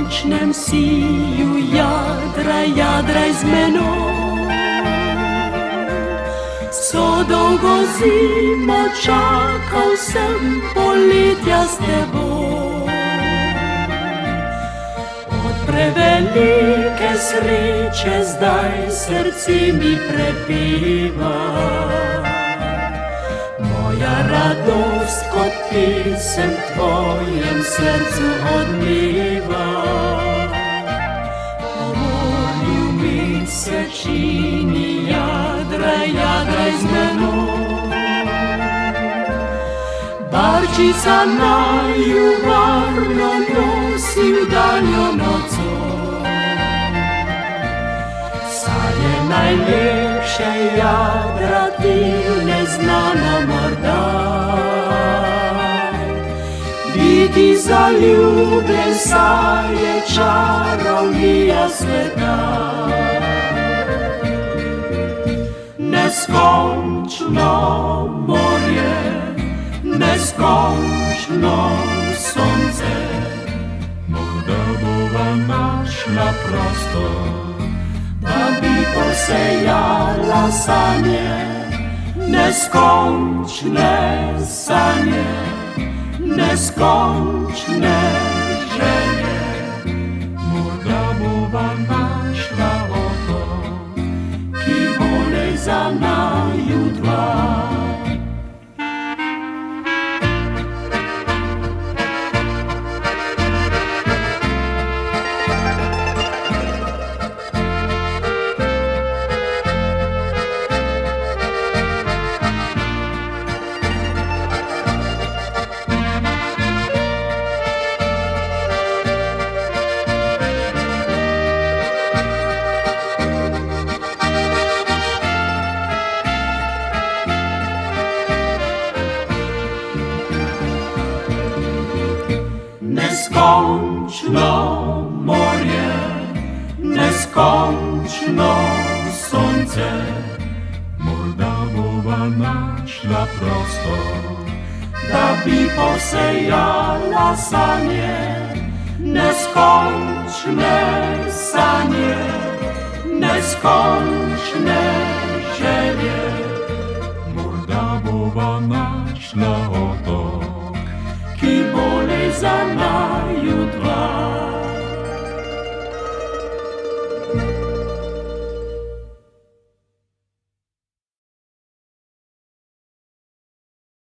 sončnem siju jadraj z menoj. So dolgo zimo čakal sem poletja s teboj. Od prevelike sreče zdaj srce mi prepeva. Moja radost kot pesem tvojem srcu odmeva. O morju mesečini jadraj z menoj. Barčica naju varno nosi v daljno noco. Saj je najlepše jadrati v neznano morda. Biti zaljubljen, saj je čarovnija sveta. Neskončno morje, neskončno sonce, morda bova našla prostor, da bi posejala sanje, neskončne sanje, neskončne želje. Morda bova našla otok, ki bo le za naju dva. Neskončno morje, neskončno sonce, morda bova našla prostor, da bi posejala sanje, neskončne sanje, neskončne želje. Morda bova našla otok, ki bo le za naju dva.